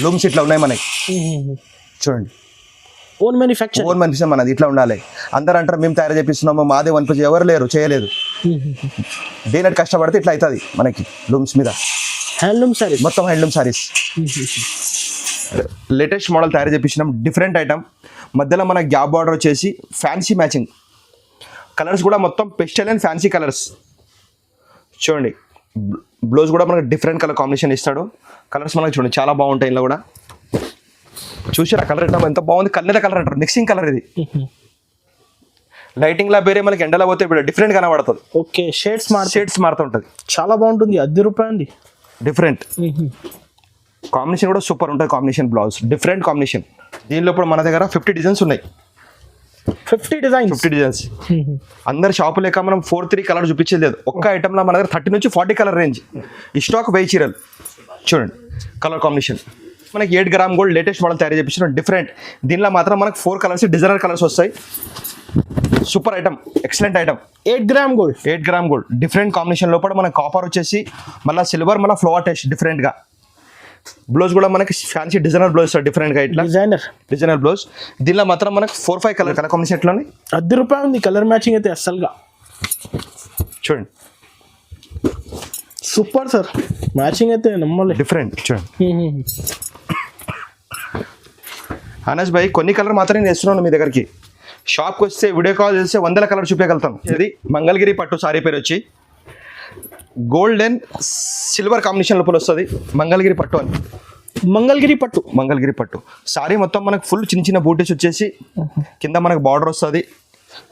Looms ఇట్లా ఉన్నాయి మనకి చూడండి. ఓన్ మ్యానుఫ్యాక్చర్ మనది ఇట్లా ఉండాలి. అందరూ అంటారు మేము తయారు చేపిస్తున్నాము మాదే వన్ పీస్, ఎవరు లేరు చేయలేదు. దేనికి కష్టపడితే ఇట్లా అవుతుంది మనకి లూమ్స్ మీద. హ్యాండ్లూమ్ సారీస్, మొత్తం హ్యాండ్లూమ్ సారీస్. లేటెస్ట్ మోడల్ తయారు చేపించినాం, డిఫరెంట్ ఐటమ్. మధ్యలో మన గ్యాప్ బార్డర్ వచ్చేసి ఫ్యాన్సీ మ్యాచింగ్ కలర్స్ కూడా మొత్తం పెస్టల్ అండ్ ఫ్యాన్సీ కలర్స్. చూడండి బ్లౌజ్ కూడా మనకు డిఫరెంట్ కలర్ కాంబినేషన్ ఇస్తాడు. కలర్స్ మనకు చూడండి చాలా బాగుంటాయి. ఇందులో కూడా చూసారా కలర్ ఎంత బాగుంది. కలర్ అంటారు, మిక్సింగ్ కలర్ ఇది. లైటింగ్ లా వేరే, మనకి ఎండలో పోతే ఇప్పుడు డిఫరెంట్ కనబడుతుంది. ఓకే, షేడ్స్ మారుతుంటుంది. చాలా బాగుంటుంది. ₹10 డిఫరెంట్ కాంబినేషన్ కూడా సూపర్ ఉంటుంది. Combination blouse different combination. దీనిలో ఇప్పుడు మన దగ్గర 50 డిజైన్స్ ఉన్నాయి. 50 డిజైన్స్. అందరు షాపు లేక మనం 4-3 కలర్ చూపించలేదు. ఒక్క ఐటమ్లో మన దగ్గర 30 నుంచి 40 కలర్ రేంజ్. ఈ స్టాక్ 1000 చీరలు చూడండి. కలర్ కాంబినేషన్ మనకి 8 గ్రామ్ గోల్డ్ లేటెస్ట్ మోడల్ తయారు చేపించిన డిఫరెంట్. దీనిలో మాత్రం మనకు 4 కలర్స్ డిజైనర్ కలర్స్ వస్తాయి. Super item, excellent item. 8 gram gold different combination. లోపల మనకు కాపర్ వచ్చేసి మళ్ళీ సిల్వర్, మళ్ళీ ఫ్లవర్ టెస్ట్ డిఫరెంట్గా. బ్లౌజ్ కూడా మనకి ఫ్యాన్సీ డిజైనర్ బ్లౌజ్ డిఫరెంట్గా ఇట్లా డిజైనర్ బ్లౌజ్. దీనిలో మాత్రం మనకు 4-5 కలర్ కాంబినేషన్ ఎట్లా ₹10 కలర్ మ్యాచింగ్ అయితే అస్సలుగా చూడండి. సూపర్ సార్, మ్యాచింగ్ అయితే నమ్మలే. డిఫరెంట్ చూడండి. అనస్ భాయ్ కొన్ని కలర్ మాత్రమే నేను ఇస్తున్నాను మీ దగ్గరికి. షాప్కి వస్తే వీడియో కాల్ చేస్తే 100 కలర్ చూపించగలుగుతాం. ఇది మంగళగిరి పట్టు సారీ పేరు వచ్చి గోల్డ్ అండ్ సిల్వర్ కాంబినేషన్ లోపల వస్తుంది. మంగళగిరి పట్టు అని. మంగళగిరి పట్టు సారీ మొత్తం మనకు ఫుల్ చిన్న బూటీస్ వచ్చేసి కింద మనకు బార్డర్ వస్తుంది.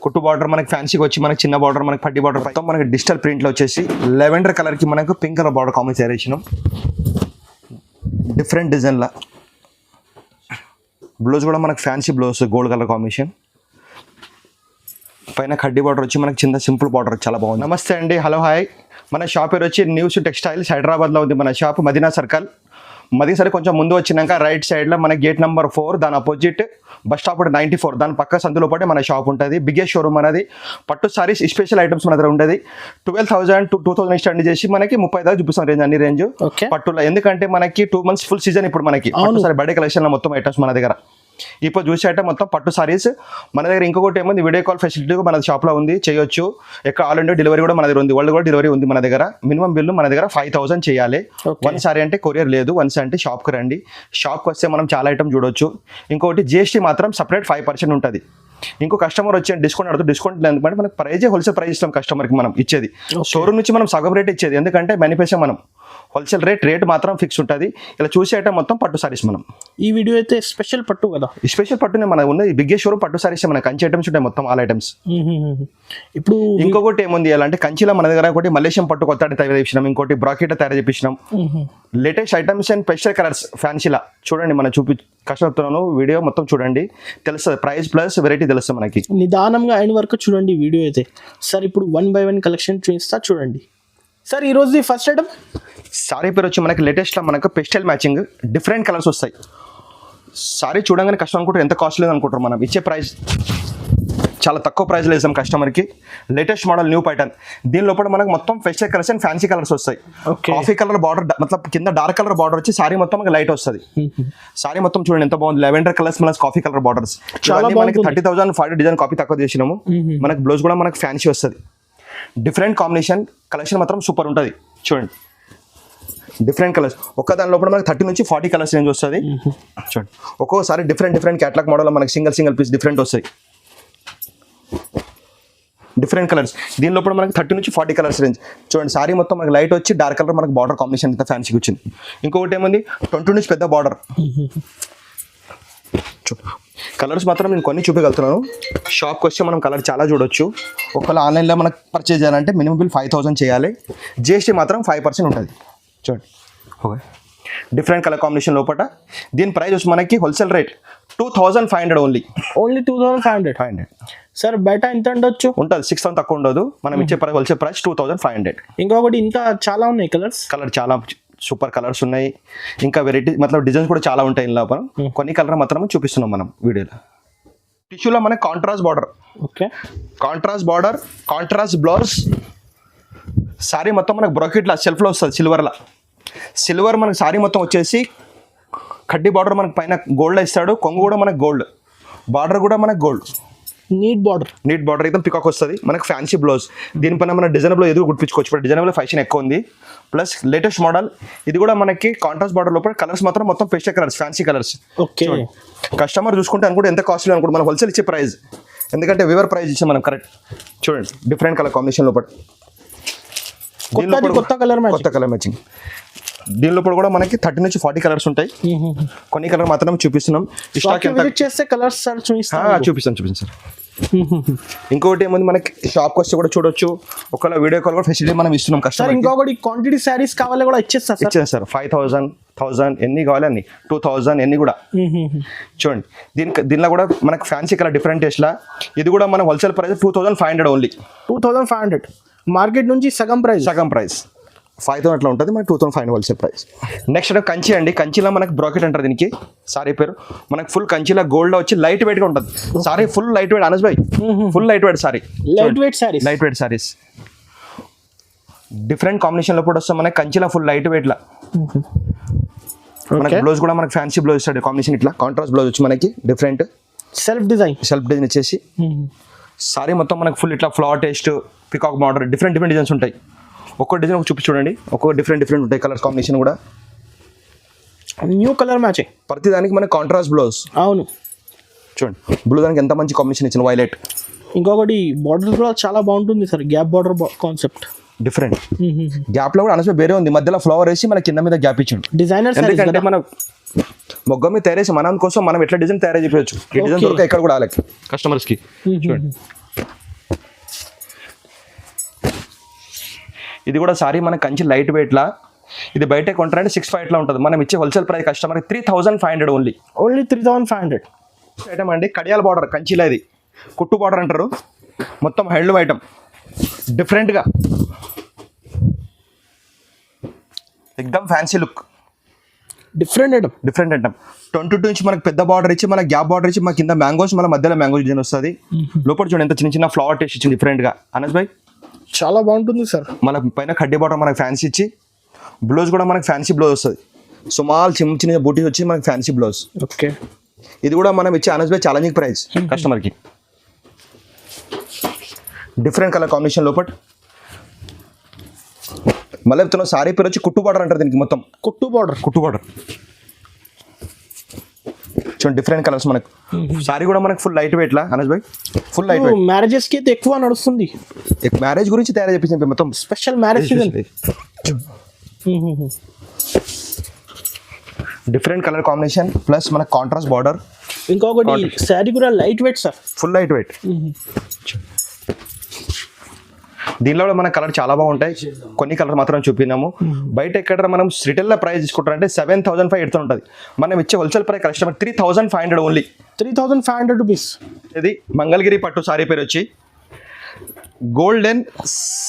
కుట్టు బార్డర్ మనకి ఫ్యాన్సీకి వచ్చి మనకి చిన్న బార్డర్, మనకి పట్టి బార్డర్. మొత్తం మనకి డిజిటల్ ప్రింట్లో వచ్చేసి లెవెండర్ కలర్కి మనకు పింక్ కలర్ బార్డర్ కాంబినేషన్ తయారు చేసినాం. డిఫరెంట్ డిజైన్లా. బ్లౌజ్ కూడా మనకు fancy blouse gold colour combination. పైన కడ్డీ బార్డర్ వచ్చి మనకి చిన్న సింపుల్ బార్డర్ చాలా బాగుంది. నమస్తే అండి, హలో హాయ్. మన షాప్ పేరు వచ్చి న్యూస్ టెక్స్టైల్స్, హైదరాబాద్లో ఉంది మన షాప్. మదీనా సర్కిల్ కొంచెం ముందు వచ్చినాక రైట్ సైడ్లో మన గేట్ నెంబర్ 4, దాని అపోజిట్ బస్ స్టాప్ 94, దాని పక్క సందులో పడి మన షాప్ ఉంటుంది. బిగ్గెస్ట్ షోరూమ్ అనేది. పట్టు సారీస్ స్పెషల్ ఐటమ్స్ మన దగ్గర ఉంటుంది. 12,000 to 2,000 స్టాండ్ చేసి మనకి 30 దాకా చూపిస్తాం రేంజ్, అన్ని రేంజ్ పట్టులో. ఎందుకంటే మనకి 2 months ఫుల్ సీజన్ ఇప్పుడు మనకి పట్టు సారీ బర్త్డే కలెక్షన్లో మొత్తం ఐటమ్స్ మన దగ్గర. ఇప్పుడు చూసే ఐటమ్ మొత్తం పట్టు సారీస్ మన దగ్గర. ఇంకొకటి ఏముంది, వీడియో కాల్ ఫెసిలిటీ మన షాప్లో ఉంది, చేయొచ్చు. ఎక్కడ ఆల్ ఇండియా డెలివరీ కూడా మన దగ్గర ఉంది. వరల్డ్ కూడా డెలివరీ ఉంది మన దగ్గర. మినిమం బిల్లు మన దగ్గర 5,000 చేయాలి. 1 సారీ అంటే కొరియర్ లేదు, 1 అంటే షాప్కి రండి. షాప్కి వస్తే మనం చాలా ఐటమ్ చూడొచ్చు. ఇంకొకటి GST మాత్రం సపరేట్ 5% ఉంటుంది. ఇంకో కస్టమర్ వచ్చి డిస్కౌంట్ అడుగుతుంది. డిస్కౌంట్ ఎందుకంటే మనకి ప్రైజే హోల్సేల్ ప్రైస్ ఇస్తాం కస్టమర్కి మనం ఇచ్చేది. షోరూమ్ నుంచి మనం సగం రేట్ ఇచ్చేది. ఎందుకంటే మ్యానుఫ్యాక్చర్ మనం హోల్సేల్ రేట్ మాత్రం ఫిక్స్ ఉంటుంది. ఇలా చూసే ఐటమ్ మొత్తం పట్టు సారీస్. మనం ఈ వీడియో అయితే స్పెషల్ పట్టు కదా, స్పెషల్ పట్టునే మన ఉన్నది. బిగ్గెస్ట్ షోరూమ్ పట్టు సారీస్. మన కంచి ఐటమ్స్ ఉంటాయి మొత్తం, ఆల్ ఐటమ్స్. ఇప్పుడు ఇంకొకటి ఏముంది అంటే కంచిలో మన దగ్గర ఒకటి మలేషియన్ పట్టు కొత్త తయారు చేసినాం. ఇంకోటి బ్రాకెట్ తయారు చేపించినాం. Latest items and special colours ఫ్యాన్సీలా చూడండి. మనం కష్టపడుతున్నాను, వీడియో మొత్తం చూడండి, తెలుస్తుంది. ప్రైస్ ప్లస్ వెరైటీ తెలుస్తుంది మనకి. నిదానంగా అయిన వరకు చూడండి వీడియో అయితే. సార్ ఇప్పుడు 1 by 1 కలెక్షన్ చూపిస్తా చూడండి. సార్ ఈరోజు ఫస్ట్ ఐటమ్ సారీ పేరు వచ్చి మనకి లేటెస్ట్లో మనకు పెస్టల్ మ్యాచింగ్ డిఫరెంట్ కలర్స్ వస్తాయి. సారీ చూడంగానే కష్టం అనుకుంటారు, ఎంత కాస్ట్లీ అనుకుంటారు. మనం ఇచ్చే ప్రైస్ చాలా తక్కువ ప్రైస్లో ఇస్తాం కస్టమర్కి. Latest model new pattern. దీని లోపల మనకు మొత్తం festival colours and fancy colours వస్తాయి. కాఫీ కలర్ బార్డర్, మొత్తం కింద డార్క్ కలర్ బార్డర్ వచ్చి సారీ మొత్తం మనకి లైట్ వస్తుంది. సారీ మొత్తం చూడండి ఎంత బాగుంది. Lavender colours plus coffee colour borders. మనకి 30,000 40 డిజైన్ కాపీ తక్కువ చేసినాము. మనకి బ్లౌజ్ కూడా మనకి ఫ్యాన్సీ వస్తుంది. డిఫరెంట్ కాంబినేషన్ కలెక్షన్ మాత్రం సూపర్ ఉంటుంది. చూడండి డిఫరెంట్ కలర్స్. ఒక్క దాని లోపల మనకి 30 నుంచి 40 కలర్స్ రేంజ్ వస్తుంది. చూడండి ఒక్కోసారి డిఫరెంట్ క్యాటలాగ్ మోడల్ మనకి సింగిల్ పీస్ డిఫరెంట్ వస్తాయి. Different colours. దీని లోపల మనకి 30 నుంచి 40 కలర్స్ రేంజ్. చూడండి సారీ మొత్తం మనకి లైట్ వచ్చి డార్క్ కలర్ మనకి బార్డర్ కాంబినేషన్ ఇంత ఫ్యాన్సీకి వచ్చింది. ఇంకొకటి ఏముంది 20 నుంచి పెద్ద బార్డర్. కలర్స్ మాత్రం నేను కొన్ని చూపించగలుగుతున్నాను. షాప్కి వస్తే మనం కలర్ చాలా చూడొచ్చు. ఒకవేళ ఆన్లైన్లో మనకు పర్చేజ్ చేయాలంటే మినిమం బిల్ 5,000 చేయాలి. GST మాత్రం 5% ఉంటుంది. చూడండి ఓకే, డిఫరెంట్ కలర్ కాంబినేషన్ లోపల. దీని ప్రైస్ వచ్చి మనకి హోల్సేల్ రేట్ 2,500 ఓన్లీ 2,500. సార్ బయట ఎంత ఉండొచ్చు? ఉంటుంది 6,000 తక్కువ ఉండదు. మనం ఇచ్చే హోల్సేల్ ప్రైస్ 2,500. ఇంకొకటి ఇంకా చాలా ఉన్నాయి కలర్ చాలా సూపర్ కలర్స్ ఉన్నాయి. ఇంకా వెరైటీ మొత్తం డిజైన్స్ కూడా చాలా ఉంటాయి. లోపల కొన్ని కలర్ మాత్రమే చూపిస్తున్నాం మనం వీడియోలో. టిష్యూలో మనకి contrast border. Okay, contrast border, contrast blouse. Sorry మొత్తం మనకు బ్రాకెట్లా సెల్ఫ్లో వస్తుంది. సిల్వర్ మనకి సారీ మొత్తం వచ్చేసి కడ్డీ బార్డర్ మనకు పైన గోల్డ్ ఇస్తాడు, కొంగు కూడా మనకు గోల్డ్, బార్డర్ కూడా మనకు gold, neat border. Neat border అయితే పికాక్ వస్తుంది మనకు. ఫ్యాన్సీ బ్లౌజ్, దీనిపైన మన డిజైనబుల్ ఎదుగు కుట్టించుకోవచ్చు. ఇప్పుడు డిజైనబుల్ ఫ్యాషన్ ఎక్కువ ఉంది, ప్లస్ లేటెస్ట్ మోడల్. ఇది కూడా మనకి కాంట్రాస్ట్ బార్డర్ లోపల కలర్స్ మాత్రం మొత్తం pastel colours, fancy colours. Okay. Customer చూసుకుంటే అనుకుంటే ఎంత కాస్ట్లీ అనుకుంటే మనం హోల్సేల్ ఇచ్చే ప్రైస్, ఎందుకంటే వివర్ ప్రైస్ ఇచ్చాం మనం కరెక్ట్. చూడండి డిఫరెంట్ కలర్ కాంబినేషన్ లోపల, కొత్త కలర్ కొత్త కలర్ మ్యాచింగ్. దీని లోపల కూడా మనకి 30 నుంచి 40 కలర్స్ ఉంటాయి. కొన్ని కలర్ మాత్రం చూపిస్తున్నాం. స్టాక్ ఎంత చేస్తే కలర్స్ సార్ చూపిస్తాను సార్. ఇంకొకటి ఏముంది, మనకి షాప్కి వస్తే కూడా చూడొచ్చు. ఒకవేళ వీడియో కాల్ కూడా ఫెసిలిటీ మనం ఇస్తున్నాం సార్. కస్టమర్. ఇంకొకటి క్వాంటిటీ శారీస్ కావాలి కూడా ఇచ్చేస్తారు సార్. 5,000 1000 ఎన్ని కావాలి అన్ని, 2000 ఎన్ని కూడా. చూడండి దీనిలో కూడా మనకి ఫ్యాన్సీ కలర్ డిఫరెంట్ టేస్ట్లా. ఇది కూడా మన హోల్సేల్ ప్రైస్ 2500 ఓన్లీ. 2500 మార్కెట్ నుంచి సగం ప్రైస్ 5,000 అట్లా ఉంటుంది, మనకి 2500 హోల్సేల్ ప్రైస్. నెక్స్ట్ కంచి అండి. కంచిలో మనకి బ్రాకెట్ అంటారు దీనికి. సారీ పేరు మనకి ఫుల్ కంచిలో గోల్డ్ వచ్చి లైట్ వెయిట్ గా ఉంటుంది. Sari full light weight Anas bhai, full light weight sari. Light weight saris different combination లో కూడా వస్తాం మనకి. కంచిలో ఫుల్ లైట్ వెయిట్ లా మనకి. బ్లౌజ్ కూడా మనకి ఫ్యాన్సీ బ్లౌజ్ ఇస్తాడు కాంబినేషన్. ఇట్లా కాంట్రాస్ట్ బ్లౌజ్ వచ్చి మనకి డిఫరెంట్ సెల్ఫ్ డిజైన్ వచ్చేసి. సారీ మొత్తం మనకి ఫుల్ ఇట్లా flower taste, peacock border, different designs ఉంటాయి. ఒక్కో డిజైన్ ఒక చూపి చూడండి, ఒక్కో డిఫరెంట్ ఉంటాయి కలర్ కాంబినేషన్ కూడా. న్యూ కలర్ మ్యాచ్ ప్రతి దానికి మనకి కాంట్రాస్ట్ బ్లౌజ్. అవును చూడండి బ్లూ దానికి ఎంత మంచి కాంబినేషన్ ఇచ్చిన వైలెట్. ఇంకొకటి బార్డర్ కూడా చాలా బాగుంటుంది sir, gap border concept different. Gap లో కూడా అనసే వేరే ఉంది, మధ్యలో ఫ్లవర్ వేసి మన కింద మీద గ్యాప్ ఇచ్చిండు. డిజైనర్ ఎందుకంటే మనం మొగ్గ మీద తయారేసి మన కోసం మనం ఎట్లా డిజైన్ తయారు చేయవచ్చు. ఈ డిజైన్ దొరక ఎక్కడ కూడా ఆలకి కస్టమర్స్ కి. చూడండి ఇది కూడా సారీ మన కంచి లైట్ వెయిట్ లా. ఇది బయట కొంటారంటే 6,500 లా ఉంటుంది. మనం ఇచ్చే wholesale price customer 3,500 only 3,500 item అండి. కడియాల బార్డర్ కంచిలో, ఇది కుట్టు బార్డర్ అంటారు. మొత్తం హ్యాండ్లూమ్ ఐటమ్ డిఫరెంట్గా, ఎక్దమ్ fancy look, different item. 22 inch మనకి పెద్ద బార్డర్ ఇచ్చి, మన గ్యాప్ బార్డర్ ఇచ్చి, మన కింద మ్యాంగోస్, మన మధ్యలో మ్యాంగో డిజైన్ వస్తుంది. లోపల చూడండి ఎంత చిన్న ఫ్లవర్ టేస్ట్ ఇచ్చింది డిఫరెంట్గా. అనస్ భాయ్ చాలా బాగుంటుంది సార్. మన పైన కడ్డీ బార్డర్ మనకి ఫ్యాన్సీ ఇచ్చి, బ్లౌజ్ కూడా మనకి ఫ్యాన్సీ బ్లౌజ్ వస్తుంది. సుమాల్ చిన్న బూటీస్ వచ్చి మనకి ఫ్యాన్సీ బ్లౌజ్. ఓకే. ఇది కూడా మనం ఇచ్చే అనస్ భాయ్ ఛాలెంజింగ్ ప్రైస్ కస్టమర్కి. డిఫరెంట్ కలర్ కాంబినేషన్ లోపల. మళ్ళీ చెప్తున్నా సారీ పేరు వచ్చి కుట్టు బార్డర్ అంటారు దీనికి. మొత్తం కుట్టు బార్డర్ చూడండి డిఫరెంట్ కలర్స్ మనకు. సారీ కూడా మనకు ఫుల్ లైట్ వెయిట్ లా Anas bhai, full light wait. Marriages కి అయితే ఎక్కువ నడుస్తుంది. మ్యారేజ్ గురించి తయారు చేపించాం మొత్తం, special marriage different colour combination plus మన కాంట్రాస్ట్ బార్డర్. ఇంకొకటి శారీ కూడా light weight sir, full light wait. దీనిలో కూడా మన కలర్ చాలా బాగుంటాయి. కొన్ని కలర్ మాత్రం చూపినాము. బయట ఎక్కడ మనం రిటైల్ ప్రైస్ తీసుకుంటారంటే 7,500 ఉంటుంది. మనం ఇచ్చే wholesale price customer 3,500 only. 3,500 rupees. ఇది మంగళగిరి పట్టు సారీ పేరు వచ్చి గోల్డ్ అండ్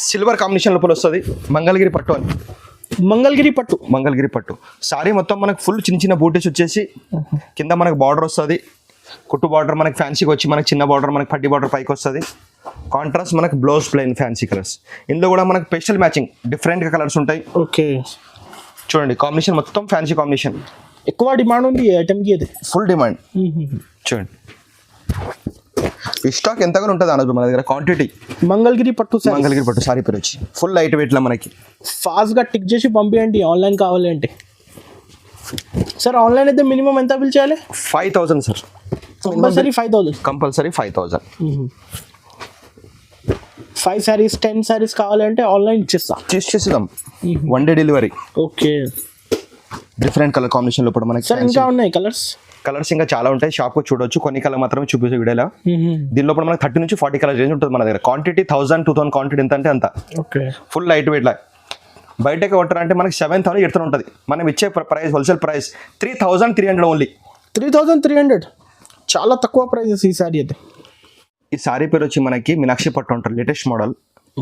సిల్వర్ కాంబినేషన్ లోపల వస్తుంది. మంగళగిరి పట్టు అని, మంగళగిరి పట్టు సారీ మొత్తం మనకు ఫుల్ చిన్న బూటీస్ వచ్చేసి, కింద మనకు బార్డర్ వస్తుంది. కుట్టు బార్డర్ మనకి ఫ్యాన్సీకి వచ్చి, మనకి చిన్న బార్డర్ మనకి పట్టి బార్డర్ పైకి వస్తుంది. కాంట్రాస్ట్ మనకి బ్లౌజ్ ప్లెయిన్ ఫ్యాన్సీ కలర్స్. ఇందులో కూడా మనకి స్పెషల్ మ్యాచింగ్ డిఫరెంట్గా కలర్స్ ఉంటాయి. ఓకే. చూడండి కాంబినేషన్ మొత్తం ఫ్యాన్సీ కాంబినేషన్. ఎక్కువ డిమాండ్ ఉంది ఐటమ్కి, అది ఫుల్ డిమాండ్. చూడండి ఈ స్టాక్ ఎంతగానో ఉంటుంది అనదు మన దగ్గర క్వాంటిటీ. మంగళగిరి పట్టు సారీ పేరు వచ్చి ఫుల్ లైట్ వెయిట్ లా మనకి. ఫాస్ట్గా టిక్ చేసి పంపించండి ఆన్లైన్ కావాలి అంటే. సార్ ఆన్లైన్ అయితే మినిమం ఎంత బిల్ చేయాలి? 5,000 సార్. కంపల్సరీ 5,000. 5 సారీస్ 10 సారీస్ కావాలంటే ఆన్లైన్ చేసేద్దాం. 1 day delivery. Okay. Different colour combination లో మనకి. సార్ ఇంకా ఉన్నాయి కలర్స్ ఇంకా చాలా ఉంటాయి. షాప్ కు చూడొచ్చు. కొన్ని కలర్ మాత్రమే చూపించే వీడియోలో. దీనిలో మనకి 30 నుంచి 40 కలర్ రేంజ్ ఉంటుంది మన దగ్గర. క్వాంటిటీ 1,000 2,000 క్వాంటిటీ ఎంత అంటే అంత. ఓకే. ఫుల్ లైట్ వెయిట్ లా. బయటకి కొట్టారంటే మనకి 7,000 ఎడుతూ ఉంటుంది. మనం ఇచ్చే ప్రైస్ హోల్సేల్ ప్రైస్ 3,300 ఓన్లీ. 3,300 చాలా తక్కువ ప్రైజెస్ ఈ సారీ అయితే. ఈ సారీ పేరు వచ్చి మనకి మీనాక్షి పట్టు అంటారు. లేటెస్ట్ మోడల్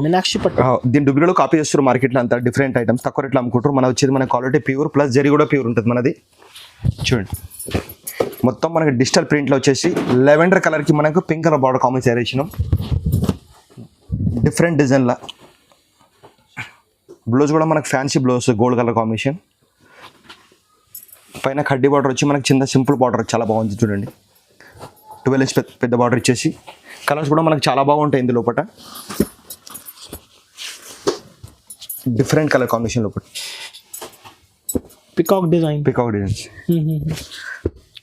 మీనాక్షి పట్టు. దీని డూప్లికేట్ కాపీ చేస్తారు మార్కెట్లో అంతా. డిఫరెంట్ ఐటమ్స్ తక్కువ రేట్లో అమ్ముకుంటారు. మన వచ్చేది మన క్వాలిటీ ప్యూర్ ప్లస్ జరీ కూడా ప్యూర్ ఉంటుంది మనది. చూడండి మొత్తం మనకి డిజిటల్ ప్రింట్లో వచ్చేసి లెవెండర్ కలర్కి మనకు పింక్ కలర్ బార్డర్ కాంబినేషన్ తయారు చేసినాం. డిఫరెంట్ డిజైన్లా. బ్లౌజ్ కూడా మనకు fancy blouse gold colour combination. పైన కడ్డీ బార్డర్ వచ్చి మనకి చిన్న సింపుల్ బార్డర్ చాలా బాగుంది చూడండి. 12 ఇంచ్ పెద్ద బార్డర్ ఇచ్చేసి కలర్స్ కూడా మనకు చాలా బాగుంటాయి. ఇందు లోపల డిఫరెంట్ కలర్ కాంబినేషన్ లోపల పికాక్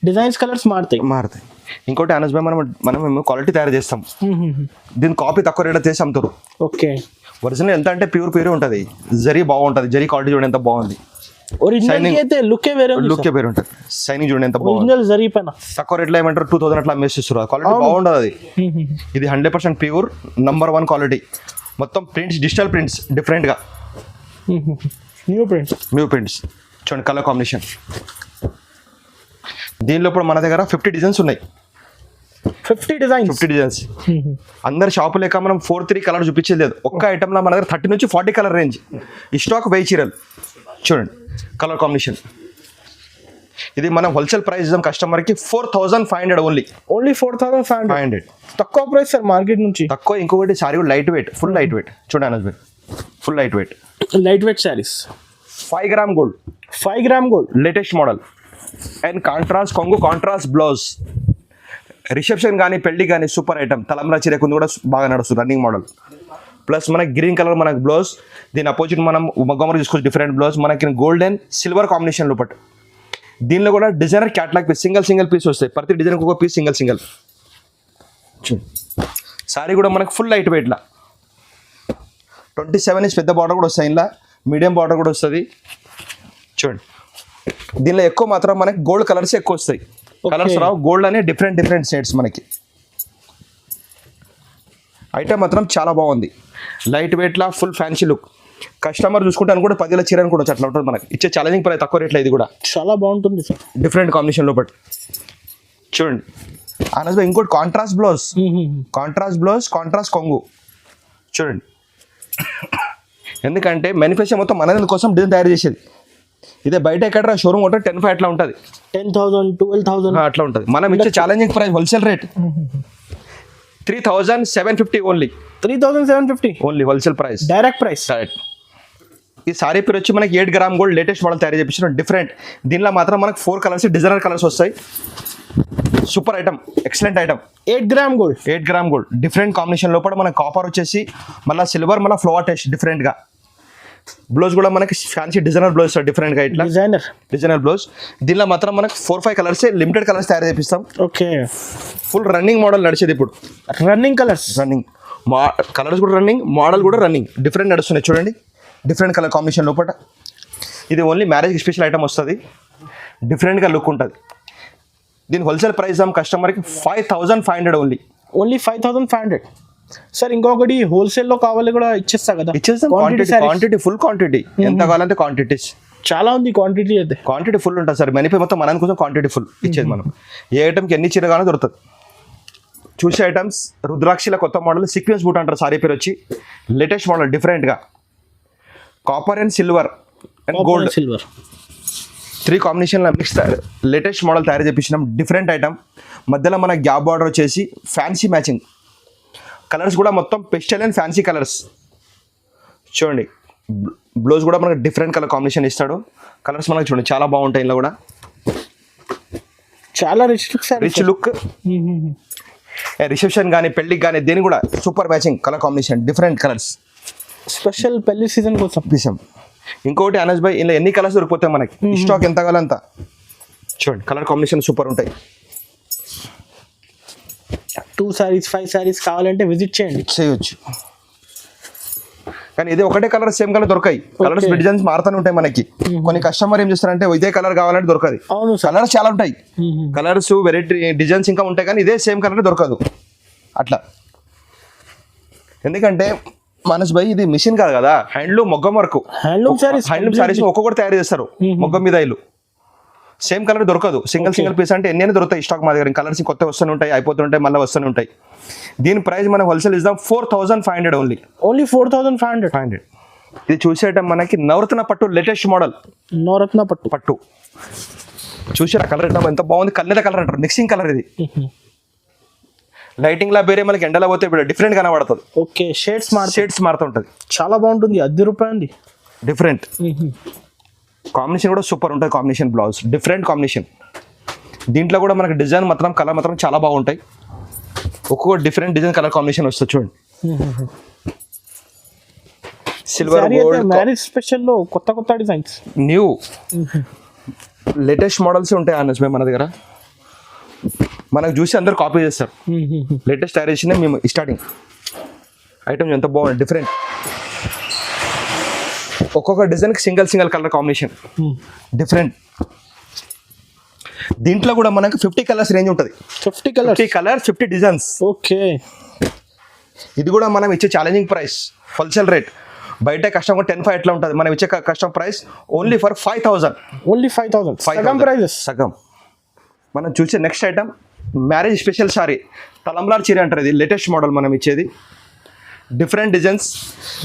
డిజైన్స్ కలర్స్ మారుతాయి. ఇంకోటి అనస్ భాయ్ మనం క్వాలిటీ తయారు చేస్తాం. దీని కాపీ తక్కువ రేట్ చేసి అమ్ముతారు. ఓకే, ఒరిజినల్ ఎంత అంటే ప్యూర్ ఉంటుంది. జరీ బాగుంటుంది. జరీ క్వాలిటీ చూడండి ఎంత బాగుంది. ఒరిజినల్ అయితే లుక్ వేరే ఉంటుంది. షైనింగ్ చూడండి ఎంత బాగుంది. ఒరిజినల్ జరీ పైన తక్కువ రేట్లో ఏమంటారు 2000 అట్లా అమ్మేసిస్తారు. క్వాలిటీ బాగుంటుంది. అది ఇది 100% ప్యూర్ నంబర్ 1 క్వాలిటీ. మొత్తం ప్రింట్స్ డిజిటల్ ప్రింట్స్ డిఫరెంట్గా న్యూ ప్రింట్స్ చూడండి. కలర్ కాంబినేషన్ దీనిలో ఇప్పుడు మన దగ్గర 50 డిజైన్స్ ఉన్నాయి. 50 డిజైన్స్. అందరి షాపు లేక మనం 4-3 కలర్ చూపించేది లేదు. ఒక్క ఐటమ్లో మన దగ్గర 30 నుంచి 40 కలర్ రేంజ్. ఈ స్టాక్ 1000 చీరలు చూడండి. కలర్ కాంబినేషన్ ఇది మనం హోల్సేల్ ప్రైస్ ఇద్దాం కస్టమర్కి 4500 ఓన్లీ 4500. తక్కువ ప్రైస్ సార్ మార్కెట్ నుంచి. తక్కువ. ఇంకొకటి sari light weight, full light weight చూడండి Anas bhai. Full light weight saris 5 gram gold latest model and contrast కొంగు కాంట్రాస్ట్ బ్లౌజ్. రిసెప్షన్ కానీ పెళ్లి కానీ సూపర్ ఐటమ్. తలంబ్రా చీర కుంది కూడా బాగా నడుస్తుంది. Running model. ప్లస్ మనకి గ్రీన్ కలర్ మనకు బ్లౌజ్. దీని అపోజిట్ మనం మొగ్గమర చూసుకోవచ్చు. డిఫరెంట్ బ్లౌజ్ మనకి గోల్డ్ అండ్ సిల్వర్ కాంబినేషన్ లోపల. దీనిలో కూడా designer catalogue piece single piece వస్తాయి. ప్రతి డిజైన్ ఒక పీస్ సింగిల్. సారీ కూడా మనకు ఫుల్ లైట్ వెయిట్లా 27 ఇంచ్ పెద్ద బార్డర్ కూడా వస్తాయి. ఇలా మీడియం బార్డర్ కూడా వస్తుంది చూడండి. దీనిలో ఎక్కువ మాత్రం మనకి గోల్డ్ కలర్స్ ఎక్కువ వస్తాయి. కలర్స్ రావు. గోల్డ్ అనే డిఫరెంట్ షేడ్స్ మనకి. ఐటమ్ మాత్రం చాలా బాగుంది. లైట్ వెయిట్లా ఫుల్ ఫ్యాన్సీ లుక్. కస్టమర్ చూసుకుంటాను కూడా 10,000 చీర అనుకోవచ్చు. అట్లా ఉంటుంది మనకి. ఇచ్చే ఛాలెంజింగ్ ప్రైస్ తక్కువ రేట్లో. ఇది కూడా చాలా బాగుంటుంది సార్. డిఫరెంట్ కాంబినేషన్ లోపల చూడండి. అనస్ భాయ్ ఇంకోటి కాంట్రాస్ట్ బ్లౌజ్ కాంట్రాస్ట్ కొంగు చూడండి. ఎందుకంటే మ్యానుఫ్యాక్చర్ మొత్తం మన కోసం డిజైన్ తయారు చేసేది. ఇదే బయట ఎక్కడ షోరూమ్ కొట్టే 10,500 అట్లా ఉంటుంది. 10,000 12,000 అట్లా ఉంటుంది. మనం ఇచ్చే challenging price wholesale rate 3,750 only. 3,750 only wholesale price. Direct price. ఈ సారీ పేరు వచ్చి మనకి 8 గ్రామ్ గోల్డ్ లేటెస్ట్ మోడల్ తయారు చేయించిన డిఫరెంట్. దీనిలో మాత్రం మనకు 4 కలర్స్ డిజైనర్ కలర్స్ వస్తాయి. Super item, excellent item. 8 gram gold different combination లోపల మనకి కాపర్ వచ్చేసి మళ్ళీ సిల్వర్ మళ్ళీ ఫ్లవర్ టెస్ట్ డిఫరెంట్గా. బ్లౌజ్ కూడా మనకి ఫ్యాన్సీ డిజైనర్ బ్లౌజ్ డిఫరెంట్గా ఇట్లా డిజైనర్ బ్లౌజ్. దీనిలో మాత్రం మనకు 4-5 కలర్స్ లిమిటెడ్ కలర్స్ తయారు చేపిస్తాం. ఓకే, ఫుల్ రన్నింగ్ మోడల్ నడిచేది ఇప్పుడు. రన్నింగ్ కలర్స్ కలర్స్ కూడా రన్నింగ్, మోడల్ కూడా రన్నింగ్. డిఫరెంట్ నడుస్తున్నాయి చూడండి. డిఫరెంట్ కలర్ కాంబినేషన్ లోపల. ఇది ఓన్లీ మ్యారేజ్ స్పెషల్ ఐటమ్ వస్తుంది. డిఫరెంట్గా లుక్ ఉంటుంది. దీని హోల్సేల్ ప్రైస్ కస్టమర్కి 5,500 ఓన్లీ 5,500. సార్ ఇంకొకటి హోల్సేల్లో కావాలి కూడా ఇచ్చేస్తా కదా. ఇచ్చేస్తాం. Quantity full quantity. ఎంత కావాలంటే క్వాంటిటీస్ చాలా ఉంది. క్వాంటిటీ అయితే క్వాంటిటీ ఫుల్ ఉంటుంది సార్. మెనిపై మొత్తం మన కోసం క్వాంటిటీ ఫుల్ ఇచ్చేది మనం. ఏ ఐటమ్కి ఎన్ని చీర కావాలో దొరుకుతుంది. చూసే ఐటమ్స్ రుద్రాక్షిల కొత్త మోడల్ సీక్వెన్స్ బూట్ అంటారు. సారీ పేరు వచ్చి లేటెస్ట్ మోడల్ డిఫరెంట్గా copper and silver and gold 3 కాంబినేషన్లో మిక్స్ లేటెస్ట్ మోడల్ తయారు చేయించినాం. Different item. మధ్యలో మన గ్యాప్ బార్డర్ వచ్చేసి ఫ్యాన్సీ మ్యాచింగ్. కలర్స్ కూడా మొత్తం పెస్టల్ అండ్ ఫ్యాన్సీ కలర్స్ చూడండి. బ్లౌజ్ కూడా మనకు డిఫరెంట్ కలర్ కాంబినేషన్ ఇస్తాడు. కలర్స్ మనకు చూడండి చాలా బాగుంటాయి. ఇందులో కూడా చాలా రిచ్ లుక్. రిసెప్షన్ కానీ పెళ్ళికి కానీ దేని కూడా super matching colour combination. Different colours special పెళ్లి సీజన్ కోసం తీసాం. ఇంకోటి అనస్ భాయ్ ఇలా ఎన్ని కలర్స్ దొరికిపోతాయి మనకి. స్టాక్ ఎంత కావాలంత చూడండి. కలర్ కాంబినేషన్ సూపర్ ఉంటాయి. 2 సారీస్ 5 సారీస్ కావాలంటే విజిట్ చేయొచ్చు. కానీ ఇది ఒకటే కలర్ సేమ్ కలర్ దొరకాయి. కలర్స్ డిజైన్స్ మారుతూనే ఉంటాయి మనకి. కొన్ని కస్టమర్ ఏం చేస్తారంటే ఇదే కలర్ కావాలంటే దొరకదు. కలర్స్ చాలా ఉంటాయి. కలర్స్ వెరైటీ డిజైన్స్ ఇంకా ఉంటాయి కానీ ఇదే సేమ్ కలర్ దొరకదు అట్లా. ఎందుకంటే మనస్ భాయ్ ఇది మిషన్ కాదు కదా, హ్యాండ్లూమ్ మొగ్గం వర్క్. హ్యాండ్లూమ్ సారీస్ ఒక్కొక్కటి తయారు చేస్తారు. మొగ్గం మీద ఇల్లు సేమ్ కలర్ దొరకదు. సింగిల్ పీస్ అంటే ఎన్ని దొరుకుతాయి స్టాక్ మా దగ్గర. కలర్స్ కొత్త వస్తూనే ఉంటాయి, అయిపోతుంటాయి, మళ్ళీ వస్తూనే ఉంటాయి. దీని ప్రైస్ మనం హోల్సేల్ ఇద్దాం 4,500 ఓన్లీ 4,500. ఇది చూసేయటం మనకి నవరత్న పట్టు లేటెస్ట్ మోడల్. నవరత్న పట్టు చూసారా కలర్ ఎంత బాగుంది. కన్నెద కలర్ అంటారు, మిక్సింగ్ కలర్. ఇది లైటింగ్ లా వేరే మనకి ఎండలో పోతే డిఫరెంట్ కనబడుతుంది. ఓకే, షేడ్స్ మారుతుంటది. ఉంటుంది. చాలా బాగుంటుంది. 10 రూపాయలు డిఫరెంట్. కాంబినేషన్ కూడా సూపర్ ఉంటుంది. Combination blouse different combination. దీంట్లో కూడా మనకి డిజైన్ మాత్రం కలర్ మాత్రం చాలా బాగుంటాయి. ఒక్కొక్క డిఫరెంట్ డిజైన్ కలర్ కాంబినేషన్ వస్తుంది చూడండి. సిల్వర్ గోల్డ్ మ్యారేజ్ స్పెషల్ లో కొత్త కొత్త డిజైన్స్, న్యూ లేటెస్ట్ మోడల్స్ ఉంటాయి అనస్ భాయ్ మన దగ్గర. మనకు చూసి అందరు కాపీ చేస్తారు. లేటెస్ట్ స్టైలిష్ మేము స్టార్టింగ్ ఐటమ్ ఎంత బాగుంది డిఫరెంట్. ఒక్కొక్క డిజైన్కి సింగిల్ కలర్ కాంబినేషన్ డిఫరెంట్. దీంట్లో కూడా మనకు 50 కలర్స్ రేంజ్ ఉంటుంది. 50 కలర్స్, 50 కలర్స్, 50 డిజైన్స్. ఓకే. ఇది కూడా మనం ఇచ్చే ఛాలెంజింగ్ ప్రైస్, హోల్సేల్ రేట్. బయట కస్టమర్ 10,500 ఎట్లా ఉంటుంది, మనం ఇచ్చే customer price only for 5,000. Only 5,000 సగం ప్రైజెస్. సగం. మనం చూసే next item marriage special sari, తలంబ్రాల చీర అంటారు. ఇది లేటెస్ట్ మోడల్ మనం ఇచ్చేది. Different designs.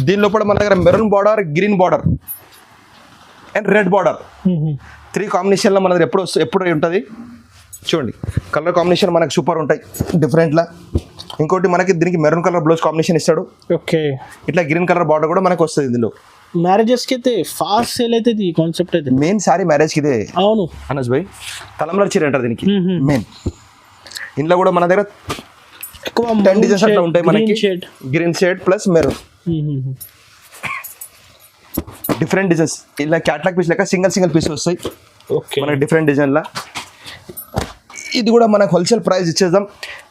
దీని లోపల మన దగ్గర maroon border, green border and red border 3 కాంబినేషన్లో మన దగ్గర ఎప్పుడు ఉంటుంది చూడండి. కలర్ కాంబినేషన్ మనకు సూపర్ ఉంటాయి డిఫరెంట్లా. ఇంకోటి మనకి దీనికి మెరూన్ కలర్ బ్లౌజ్ కాంబినేషన్ ఇస్తాడు. ఓకే. ఇట్లా గ్రీన్ కలర్ బార్డర్ కూడా మనకు వస్తుంది ఇందులో. మ్యారేజెస్కి అయితే ఫాస్ట్ సేల్ అవుతుంది ఈ కాన్సెప్ట్ అయితే. మెయిన్ సారీ మ్యారేజ్కి ఇదే. అవును అనస్ భాయ్, తలంబ్రాల చీర అంటారు దీనికి మెయిన్. ఇందులో కూడా మన దగ్గర ఎక్కువ 10 డిజైన్స్ అట్లా ఉంటాయి మనకి. Green shade plus maroon different designs. ఇలా క్యాట్లాగ్ పీస్ లెక్క సింగిల్ పీస్ వస్తాయి ఓకే మనకి డిఫరెంట్ డిజైన్లా. ఇది కూడా మనకు హోల్సేల్ ప్రైస్ ఇచ్చేద్దాం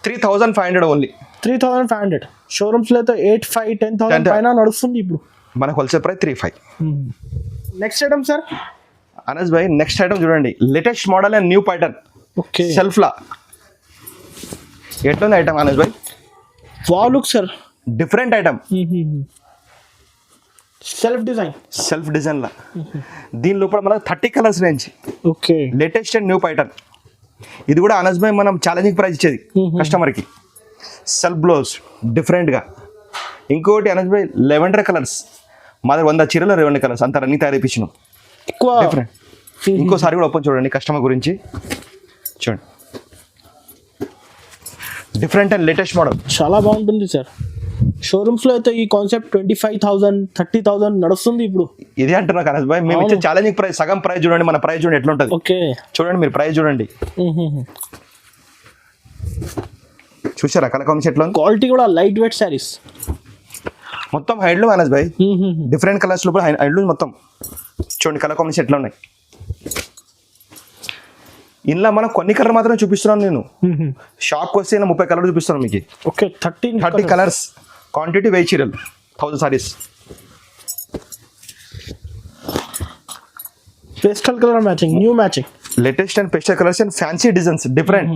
3,500 ఓన్లీ. 3,500. షోరూమ్స్ లో అయితే 8,500 10,000 పైన నడుస్తుంది ఇప్పుడు. మనకు wholesale price 3,500. Next item sir. Anas భాయ్ నెక్స్ట్ ఐటమ్ చూడండి, latest model and new pattern. Okay. సెల్ఫ్లా ఎట్లుంది ఐటమ్ అనస్ భాయ్? Wow look sir, different item. Self డిజైన్లా. దీని లోపల మనకు 30 colours range. Okay. Latest and new pattern. ఇది కూడా అనస్ భాయ్ మనం ఛాలెంజింగ్ ప్రైస్ ఇచ్చేది కస్టమర్కి. సెల్ఫ్ బ్లౌజ్ డిఫరెంట్గా. ఇంకోటి అనస్ భాయ్ లెవెండర్ కలర్స్. మా దగ్గర 100 చీరలు 2 కలర్స్ అంత రన్నింగ్ తయారు చేయించినాం. ఎక్కువ డిఫరెంట్. ఇంకోసారి కూడా ఓపెన్ చూడండి కస్టమర్ గురించి చూడండి. డిఫరెంట్ అండ్ లేటెస్ట్ మోడల్ చాలా బాగుంటుంది సార్. షోరూమ్స్ లో అయితే ఈ కాన్సెప్ట్ 25,000 30,000 నడుస్తుంది ఇప్పుడు. ఇదే అంటున్నా అనస్ భాయ్, మేము ఇచ్చే ఛాలెంజింగ్ ప్రైస్ సగం ప్రైస్ చూడండి. మన ప్రైస్ చూడండి ఎట్లా ఉంటుంది. ఓకే. చూడండి మీరు ప్రైస్ చూడండి. చూసారా కలర్ కాంబినేషన్ ఎట్లా ఉంది? క్వాలిటీ కూడా లైట్ వెయిట్ శారీస్. మొత్తం హ్యాండ్లూమ్ అనస్ భాయ్. డిఫరెంట్ కలర్స్ లోపల హ్యాండ్లూమ్ మొత్తం. చూడండి కలర్ కాంబినేషన్ ఎట్లా ఉన్నాయి. ఇందులో మనం కొన్ని కలర్ మాత్రమే చూపిస్తున్నాను నేను. షాప్కి వస్తే 30 కలర్ చూపిస్తున్నాను మీకు. ఓకే. 30 కలర్స్. క్వాంటిటీ 1000 చీరలు 1000 saris. Pastel colour matching, new matching. Latest and pastel colours and fancy designs different.